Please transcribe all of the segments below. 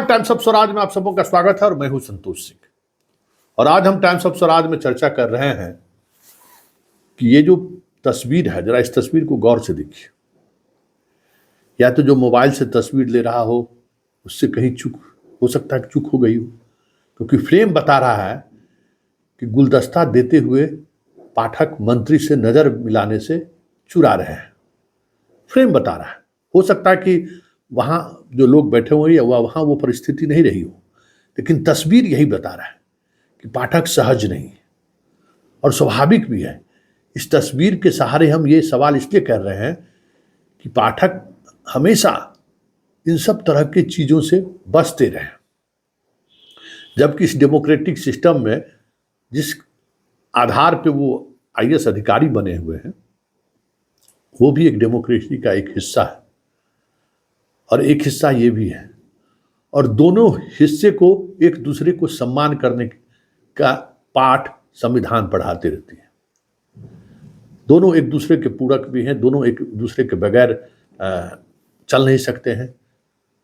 Times of Swaraj में आप सबों का स्वागत है और मैं हूं संतोष सिंह। और आज हम टाइम्स ऑफ स्वराज में चर्चा कर रहे हैं कि ये जो तस्वीर है, जरा इस तस्वीर को गौर से देखिए। या तो जो मोबाइल से तस्वीर ले रहा हो उससे कहीं चूक हो सकता है कि चूक हो गई हो, क्योंकि फ्रेम बता रहा है कि गुलदस्ता देते हुए पाठक मंत्री से नजर मिलाने से चुरा रहे हैं। फ्रेम बता रहा है। हो सकता है कि वहां जो लोग बैठे हुए या वहां वो परिस्थिति नहीं रही हो, लेकिन तस्वीर यही बता रहा है कि पाठक सहज नहीं है। और स्वाभाविक भी है। इस तस्वीर के सहारे हम ये सवाल इसलिए कर रहे हैं कि पाठक हमेशा इन सब तरह की चीजों से बचते रहे, जबकि इस डेमोक्रेटिक सिस्टम में जिस आधार पे वो आईएएस अधिकारी बने हुए हैं वो भी एक डेमोक्रेसी का एक हिस्सा है और एक हिस्सा ये भी है। और दोनों हिस्से को एक दूसरे को सम्मान करने का पाठ संविधान पढ़ाते रहती है। दोनों एक दूसरे के पूरक भी हैं, दोनों एक दूसरे के बगैर चल नहीं सकते हैं।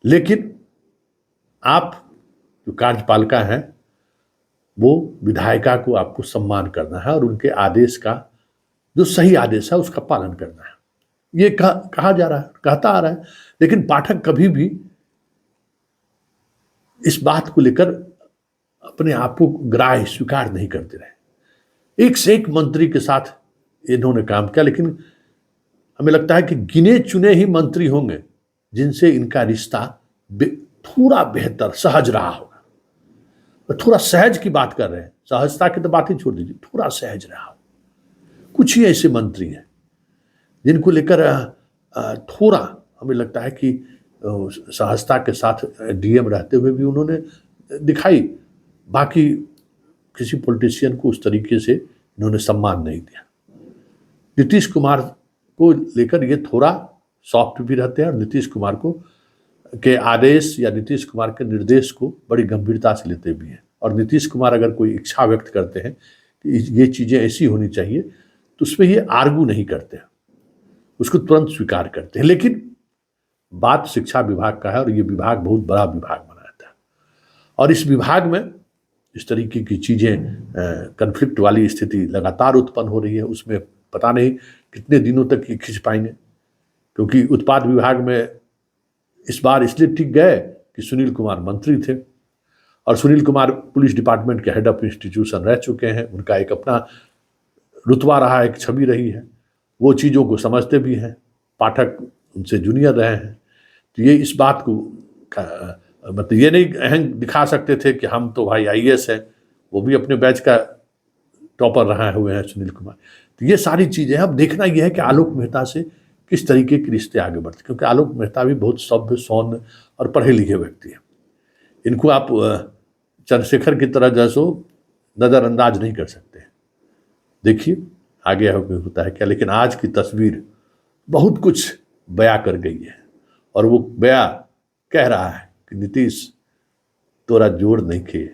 लेकिन आप जो कार्यपालिका हैं वो विधायिका को आपको सम्मान करना है और उनके आदेश का जो सही आदेश है उसका पालन करना है। ये कहा जा रहा है, कहता आ रहा है। लेकिन पाठक कभी भी इस बात को लेकर अपने आप को ग्राह्य स्वीकार नहीं करते रहे। एक से एक मंत्री के साथ इन्होंने काम किया, लेकिन हमें लगता है कि गिने चुने ही मंत्री होंगे जिनसे इनका रिश्ता थोड़ा बेहतर सहज रहा होगा। तो थोड़ा सहज की बात कर रहे हैं, सहजता की तो बात ही छोड़ दीजिए, थोड़ा सहज रहा हो। कुछ ही ऐसे मंत्री हैं जिनको लेकर थोड़ा हमें लगता है कि सहजता के साथ डीएम रहते हुए भी उन्होंने दिखाई। बाकी किसी पॉलिटिशियन को उस तरीके से इन्होंने सम्मान नहीं दिया। नीतीश कुमार को लेकर ये थोड़ा सॉफ्ट भी रहते हैं और नीतीश कुमार को के आदेश या नीतीश कुमार के निर्देश को बड़ी गंभीरता से लेते भी हैं। और नीतीश कुमार अगर कोई इच्छा व्यक्त करते हैं कि ये चीज़ें ऐसी होनी चाहिए तो उसमें ये आर्गू नहीं करते हैं, उसको तुरंत स्वीकार करते हैं। लेकिन बात शिक्षा विभाग का है और ये विभाग बहुत बड़ा विभाग बनाया था और इस विभाग में इस तरीके की चीज़ें कन्फ्लिक्ट वाली स्थिति लगातार उत्पन्न हो रही है। उसमें पता नहीं कितने दिनों तक ये खिंच पाएंगे, क्योंकि उत्पाद विभाग में इस बार इसलिए टिक गए कि सुनील कुमार मंत्री थे और सुनील कुमार पुलिस डिपार्टमेंट के हेड ऑफ इंस्टीट्यूशन रह चुके हैं। उनका एक अपना रुतबा रहा है, एक छवि रही है, वो चीज़ों को समझते भी हैं। पाठक उनसे जूनियर रहे हैं, तो ये इस बात को मतलब ये नहीं अहंग दिखा सकते थे कि हम तो भाई आईएएस है। वो भी अपने बैच का टॉपर रहे हुए हैं सुनील कुमार। तो ये सारी चीज़ें अब देखना यह है कि आलोक मेहता से किस तरीके के रिश्ते आगे बढ़ते, क्योंकि आलोक मेहता भी बहुत सभ्य सौम्य और पढ़े लिखे व्यक्ति हैं। इनको आप चंद्रशेखर की तरह जैसो नज़रअंदाज नहीं कर सकते। देखिए आगे होता है क्या। लेकिन आज की तस्वीर बहुत कुछ बयां कर गई है और वो बयां कह रहा है कि नीतीश तोरा जोड़ नहीं खे